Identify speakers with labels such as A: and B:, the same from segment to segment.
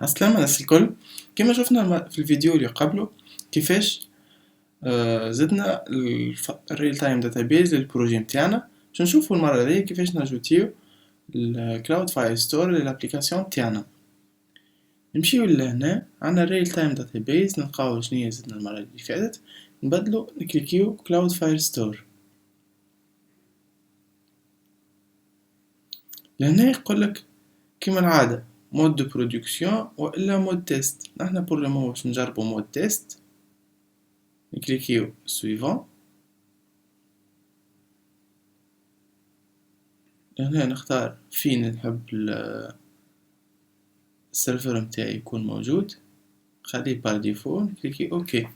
A: عالسلامة الناس الكل. كما شفنا في الفيديو اللي قبله كيفاش زدنا الريل تايم داتابيز للبروجي متاعنا باش نشوفوا المرة هذه كيفاش نجوتيو الكلاود فاير ستور للابليكاسيون تاعنا. نمشيو لهنا عندنا الريل تايم داتابيز، نلقاو شنيا زدنا المرة اللي فاتت، نبدلو نكليكيو كلاود فاير ستور. لهنا يقولك كما العادة مود دو برودكسيون والا مود تيست. نحنا بور لو مومون باش نجربو مود تيست، نكليكيو سويفون. هنا نختار فين نحب السيرفر متاعي يكون موجود، خليه بار ديفو، نكليكي اوكي.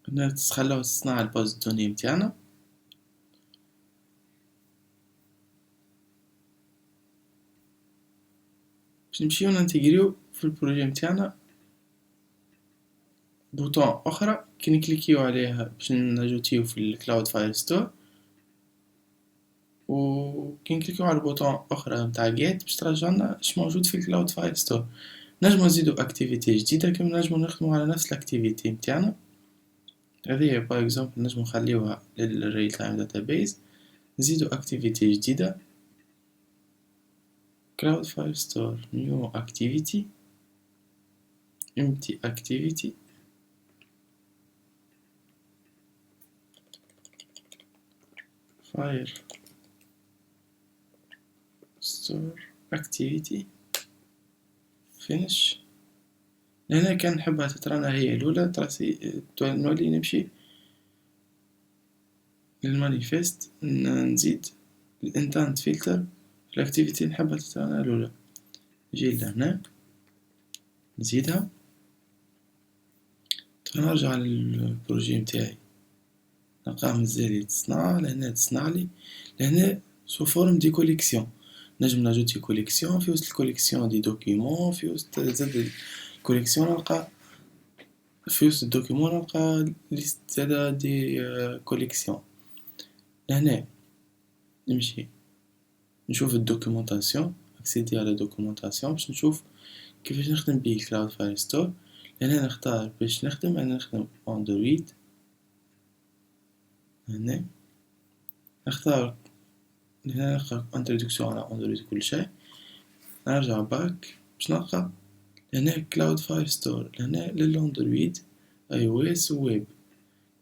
A: هنا تخلو تصنع الباز دوني متاعنا. باش نمشيو ننتجريو في البروجي متاعنا بوطون اخرى كي نكليكيو عليها باش نجوتيو في الكلاود فاير ستور، و كي نكليكيو على بوطون اخرى متاع جيت باش ترجعنا اش موجود في الكلاود فاير ستور. نجمو نزيدو اكتيفيتي جديدة كما نجمو نخدمو على نفس الاكتيفيتي متاعنا. هذه باغ اكزومبل نجمو نخليوها للريل تايم داتابيز، نزيدو اكتيفيتي جديدة cloud file store new activity empty activity file store activity finish. هنا كان نحبها تترانا هي الأولى تراسي نولي نمشي للمانيفست، نزيد الانتنت فلتر في الاكتيفيتي نحبها تترانا الأولى، نجي لهنا نزيدها، نرجع للبروجي متاعي نلقاه مازال يتصنع. لهنا تصنعلي لهنا سو فورم دي كوليكسيون، نجم نجوتي كوليكسيون في وسط الكوليكسيون دي دوكيمون، في وسط زاد الكوليكسيون نلقى في وسط الدوكيمون نلقى ليست زادا دي كوليكسيون. لهنا نمشي نشوف الدوكيومونطاسيون، اكسيدي على الدوكيومونطاسيون باش نشوف كيفاش نخدم بيه كلاود فاير ستور. لهنا نختار باش نخدم، انا نخدم اندرويد. هنا نختار هنا نلقى انتروداكسيون على اندرويد كل شيء، نرجع باك باش نلقى هنا كلاود فاير ستور. هنا للاندرويد اي او اس وويب،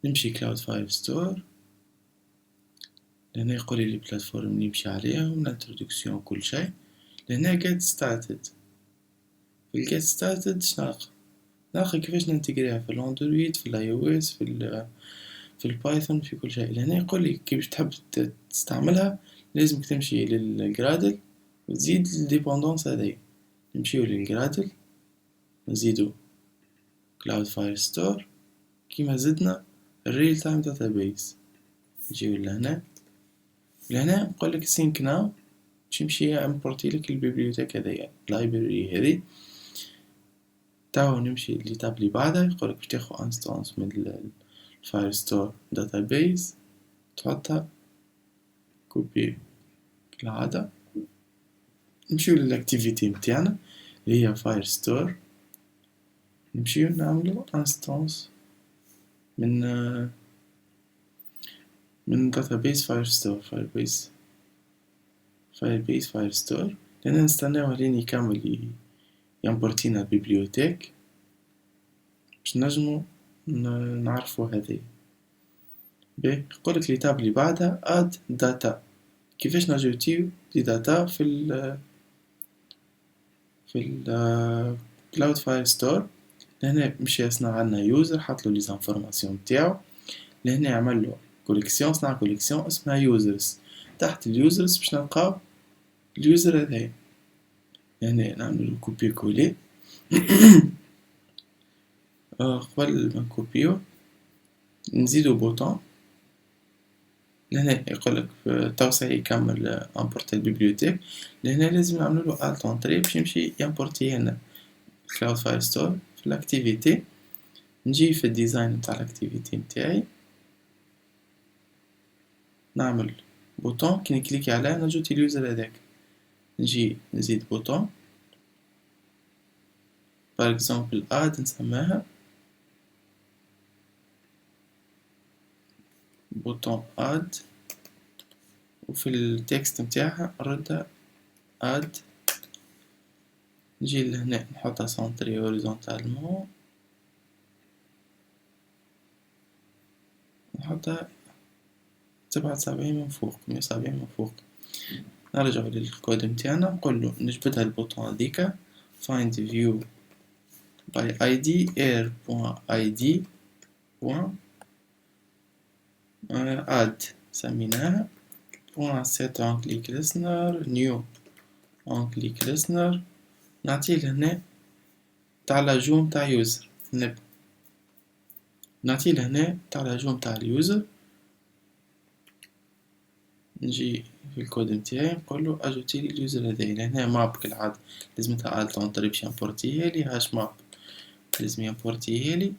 A: نمشي كلاود فاير ستور. هنا يقول لي البلاتفورم اللي نمشي عليها والانتروداكسيون كل شيء. هنا get started، في get started نلقى كيفاش ننتجريها في الاندرويد في الاي او اس في البايثون في كل شيء. هنا يقول لي كيفاش تحب تستعملها، لازمك تمشي للجرادل وتزيد الديبوندونس هذي. نمشيو للجرادل نزيدو كلاود فاير ستور كيما زدنا الريل تايم داتابيز. نجيو لهنا نقولك سينك ناو باش يمشي امبورتي لك البيبليوتيك هذيا اللايبراري هذي. تاو نمشي للتاب اللي بعدها، يقولك باش تاخو انستانس من الفاير ستور داتابيز، تحطها كوبي كالعادة. نمشيو للاكتيفيتي متاعنا اللي هي فاير ستور، نمشيو نعملو انستانس من database firestore firebase firestore. لأننا نستناو لين يكمل يمبورتينا البيبليوتيك باش نجمو نعرفو هذي. باهي يقولك لي تاب اللي بعدها add data، كيفاش نجوتيو دي داتا في cloud firestore. لهنا مشي يصنع عنا يوزر، حطلو لي زانفورماسيون متاعو. لهنا يعملو كوليكسيون، صنع كوليكسيون اسمها يوزرز. تحت اليوزرز باش نلقاو اليوزر هذايا. يعني نعملو كوبي كولي. قبل ما نكوبيو نزيدو بوطون. لهنا يقولك توسع يكمل امبورتي البيبليوتيك. لهنا لازم نعملو الت انتري باش يمشي يمبورتي هنا كلاود فاير ستور في الاكتيفيتي. نجي في الديزاين نتاع الاكتيفيتي نتاعي، نعمل بوطون كي نكليكي عليه نجوتي اليوزر هذاك، نجي نزيد بوطون باغ اكزومبل اد نسماها بوطون اد، وفي التكست متاعها نردها اد، نجي لهنا نحطها سونتري هوريزونتالمون، نحطها 77 من فوق، 170 من فوق. نرجع للكود متاعنا نقولو نجبدها البوطون هذيكا find view by id air.id add سميناها set on click listener new on click listener، نعطيه لهنا تاع لاجو متاع يوزر، نعطيه لهنا تاع لاجو متاع اليوزر. نجي في الكود متاعي نقولو اجوتي لي اليوزر هذايا، لهنا ماب كالعادة لازمتها الت اونتري باش امبورتيها لي، هاش ماب لازم يمبورتيها لي.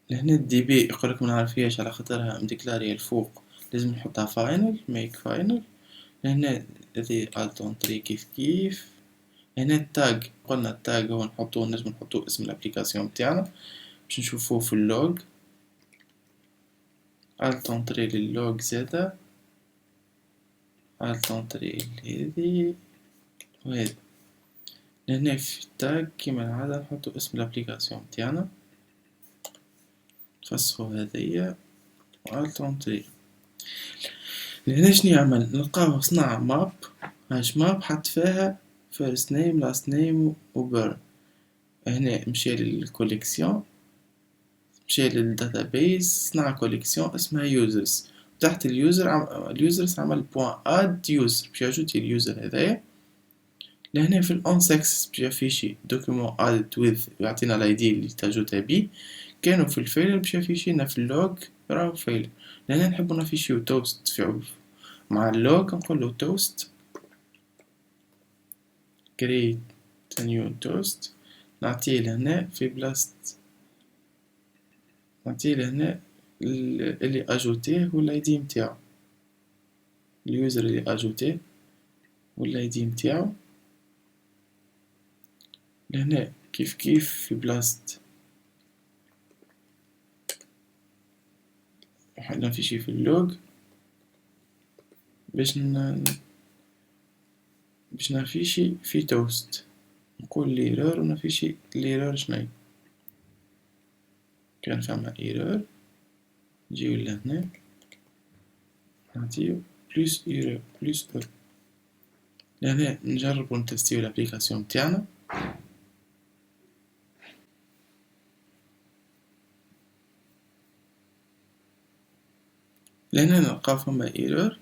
A: لهنا الدي بي يقولك منعرفيهاش على خاطرها مديكلاريا الفوق، لازم نحطها فاينل ميك فاينل. هنا هذي الت اونتري كيف كيف. هنا التاج قلنا التاج هو نحطوه، نجم نحطوه اسم الابليكاسيون متاعنا باش نشوفوه في اللوج. الت اونتري لللوج زادا، الت اونتري لهذي وهذي. لهنا في التاج كيما العادة نحطو اسم الابليكاسيون متاعنا، نفسخو هذيا والت اونتري. لهنا شنو يعمل؟ نلقاوه صنع ماب، هاش ماب حط فيها first name last name و burn. هنا مشى للكوليكسيون، مشى للداتابيز، صنع كوليكسيون اسمها users. تحت اليوزرز عمل بوان اد يوزر باش يجوتي اليوزر هذايا. لهنا في الان سكسس باش يفيشي دوكيمون ادد ويز، يعطينا الاي دي اللي تجوتها بيه. كانوا في الفيلر باش يفيشينا في اللوج راهو فيلر. لهنا نحبو نفيشيو توست في مع اللوج، نقولو توست create a new toast، نعطيه لهنا في بلاصة، نعطيه لهنا اللي اجوتيه والاي دي متاعو، اليوزر اللي اجوتيه والاي دي متاعو. لهنا كيف كيف في بلاصة نمشي في اللوج باش نفيشي في توست، نقول ليرور ونفيشي ليرور شناهي. كان فما ايرور نجيو لهنا نعطيو بلس ايرور بلس او. لهنا نجربو نتستيو الابليكاسيون متاعنا. لهنا نلقاو فما ايرور،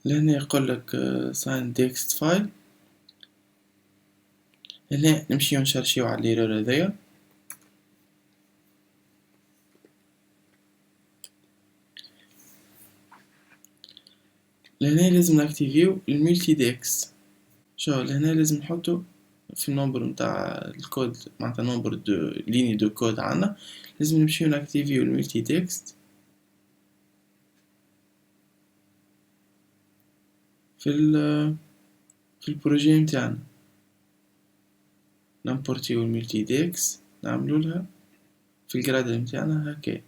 A: لهنا يقولك sign text file. هنا نمشيو نشرشيو على الايرور هذايا. لهنا لازم ناكتيفيو الملتي ديكس. شو لهنا لازم نحطو في النمبر متاع الكود، معناتها نمبر دو ليني دو كود عنا، لازم نمشيو ناكتيفيو الملتي تكست في في البروجي متاعنا. نمبورتيو الملتي ديكس، نعملو لها في الجرادل متاعنا هكا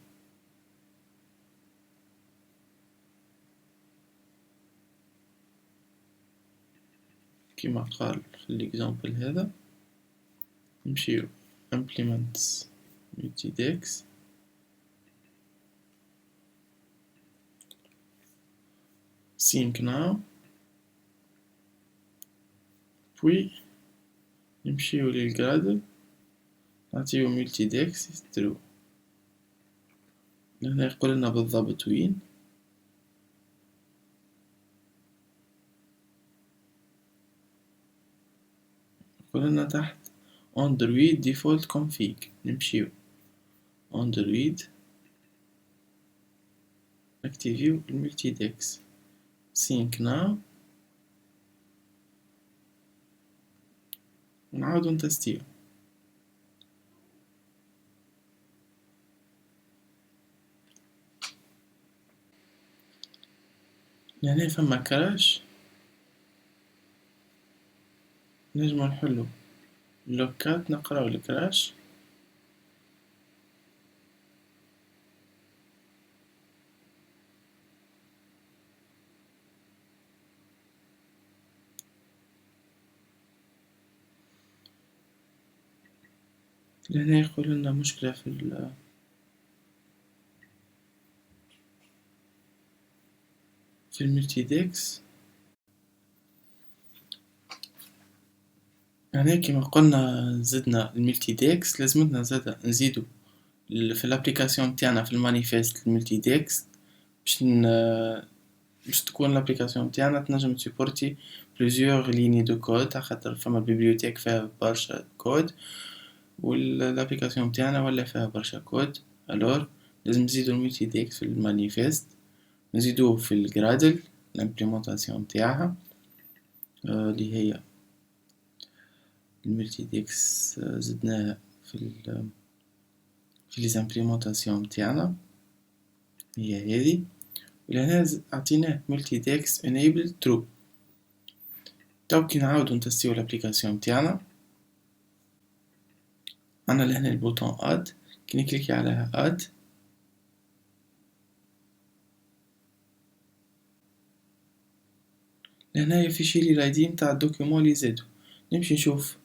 A: كيما قال في الاكزامبل هذا. نمشيو implements multidex، sync now، puis نمشيو للجرادل نعطيو multidex true. هنا يقولنا بالضبط وين. يقولنا تحت Android default config، نمشيو Android activate multidex sync now، ونعاودو نتستيو. يعني فما كراش نجمو نحلو لوكات نقراو الكراش. لهنا يقولولنا مشكلة في الملتيدكس. يعني كيما قلنا زدنا الملتيدكس لازمتنا زادا نزيدو في الابليكاسيون تاعنا في المانيفيست الملتيدكس باش تكون الابليكاسيون تاعنا تنجم تسيبورتي بليزيور ليني دو كود خاطر فما بيبليوتيك فيها برشا كود والابليكاسيون تاعنا ولا فيها برشا كود. الور لازم نزيدو الملتيدكس في المانيفيست نزيدوه في الجرادل الامبليمونطاسيون تاعها اللي هي الملتيدكس زدناها في لي زامبليمونطاسيون تاعنا هي هذه. ولهنا عطيناه multidex enable true. تو كي نعاودو نتستيو الابليكاسيون تاعنا عندنا لهنا البوطون اد كي نكليكي عليها اد لهنا يفيشي لي لايدي نتاع الدوكيومون لي زادو. نمشي نشوف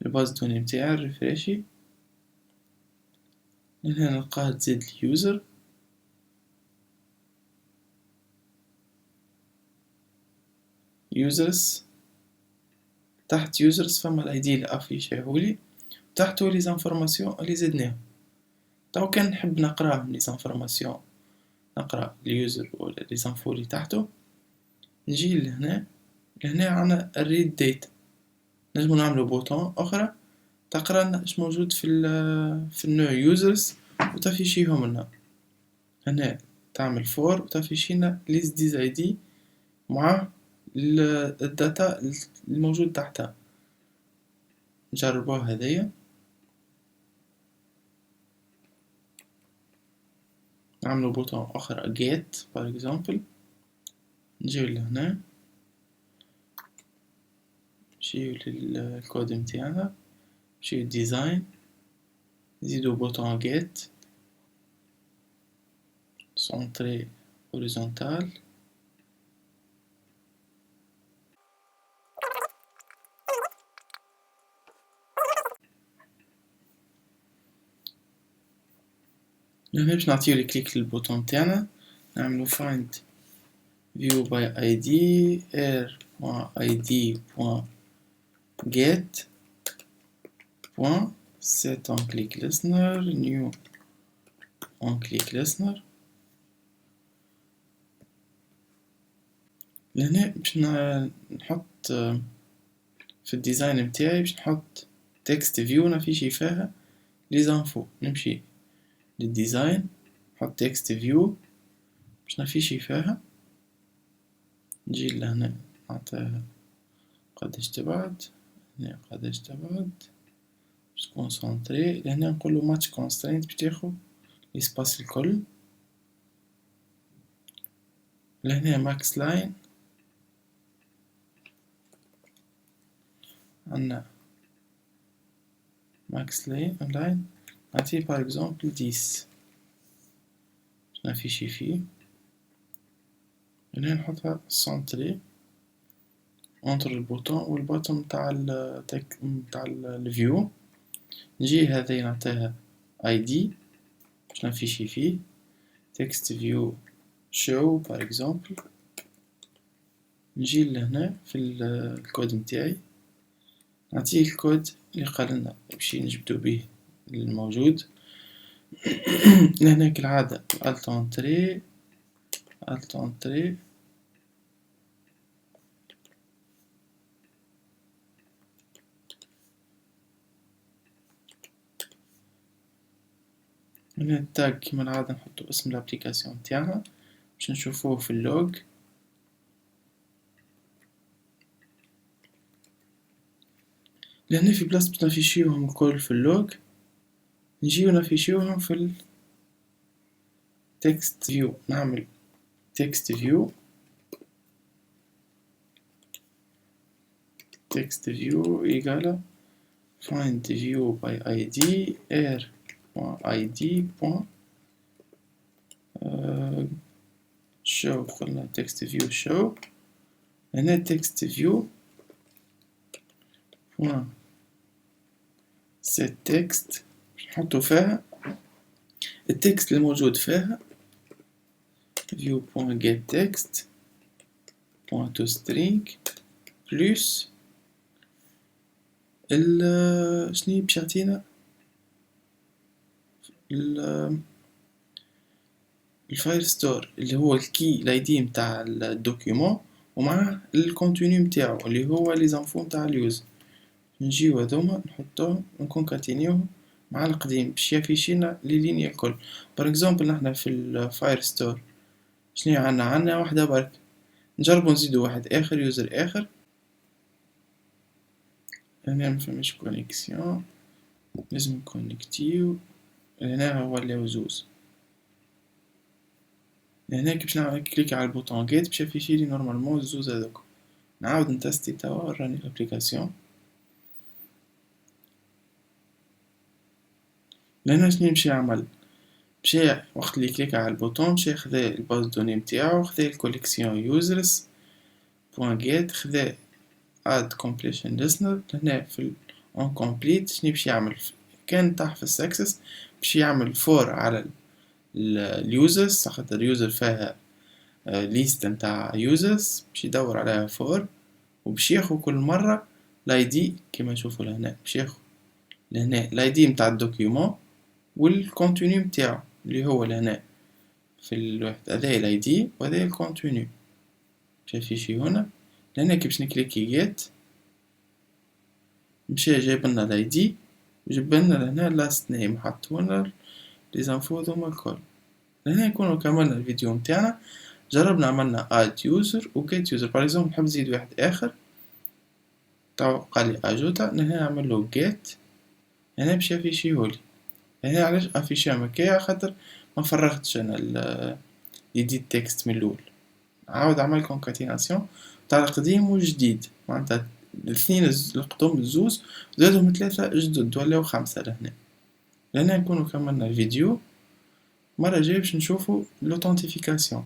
A: الباز دوني نتاعي ريفريشي لهنا نلقاه تزيد اليوزر users تحت users فما الايدي اللي افيشيهولي تحتو لي زانفورماسيون اللي زدناهم. تو كان نحب نقراهم لي زانفورماسيون نقرا اليوزر ولا لي زانفو اللي تحتو نجي لهنا عنا الريد ديتا نجمو نعملو بوطون اخرى تقرا لنا اش موجود في النو يوزرز وتفيشيهم لنا. هنا تعمل فور وتفيشينا ليست ديز اي دي مع الداتا الموجود تحتها. نجربوها هذيا نعملو بوطون اخر get par exemple نجيو لهنا نمشيو للكود متاعنا نمشيو ديزاين نزيدو بوطون get centré horizontal لهنا باش نعطيو لي كليك للبوطون تاعنا نعملو find view by id r.id.get set on click listener new on click listener. لهنا باش نحط في الديزاين متاعي باش نحط text view نفيشي فيها لي زانفو نمشي للديزاين نحط text view باش نفيشي فيها نجي لهنا نعطيها قداش تبعد هنا قداش تبعد باش تكون سونطري لهنا نقولو match constraint باش تاخد الاسباس الكل. لهنا max line عندنا max line نعطيه par exemple 10 باش نفيشي فيه. هنا نحطها سونطري entre البوطون والبوتوم متاع الفيو. نجي هذي نعطيها ID باش نفيشي فيه text view show par exemple. نجي لهنا في الكود متاعي نعطيه الكود اللي قالنا باش نجبدو به الموجود. لهنا كالعادة alt entrée هنا التاج كيما العادة نحطو اسم الابليكاسيون تاعنا باش نشوفوه في اللوج. لهنا في بلاصة باش نفيشيوهم الكل في اللوج نجيو نفيشيوهم في text view نعمل text view text view égale find view by id r.id. show قلنا text view show. هنا text view set text نحطو فيها التكست الموجود فيها view.getText .toString بلس شني باش يعطينا الفايل ستور اللي هو الكي الايدي متاع الدوكيومون ومع الكونتوني متاعو اللي هو لي زانفو متاع اليوزر. نجيو هذوما نحطوهم ونكونكاتينيوهم مع القديم باش يافيشينا لي لينيا الكل. بار اكزومبل نحنا في الفايل ستور شنو عندنا وحده برك، نجربو نزيدو واحد اخر يوزر اخر. هنا مفماش كونيكسيون لازم نكونيكتيو. هنا هو اللي زوز. هنا كي باش نعمل كليك على البوطون جيت باش يافيشيلي نورمالمون الزوز هذوك. نعاود نتستي توا راني الابليكاسيون. لهنا شنو يمشي يعمل، مشى وقت اللي كليك على البوطون مشى خذا الباز دوني نتاعو، خذا الكوليكسيون يوزرز بوان جيت، خذا اد كومبليشن ليسنر. هنا في اون كومبليت شنو باش يعمل، كان طاح في السكسس باش يعمل فور على اليوزرز خاطر اليوزر فيها ليست نتاع يوزرز باش يدور عليها فور، وباش ياخذ كل مره الاي دي كيما نشوفوا لهنا باش ياخذ لهنا الاي دي نتاع الدوكيومون والكونتوني نتاعو اللي هو لهنا في الواحد هذا الاي دي وهذا الكونتوني باش يفيشي هنا. لهنا كي باش نكليكي جيت مشى جايب لنا الاي دي وجاب لنا لهنا لاست نيم، حط هنا لي زانفو هذوما الكل. لهنا نكونوا كملنا الفيديو نتاعنا، جربنا عملنا اد يوزر و جيت يوزر. باغ اكزومبل نحب نزيد واحد اخر توا قال لي اجوتا، هنا نعمل له جيت، هنا باش يافيشيهولي. هنا علاش افيشيها مكايا خاطر ما فرغتش انا يدي تكست من الاول. عاود عمل كونكاتيناسيون تاع القديم والجديد، معناتها الاثنين القدم الزوز زادهم 3 جدد ولاو 5 لهنا. لهنا نكونوا كملنا الفيديو. مرة جاية باش نشوفوا لوثنتيفيكاسيون.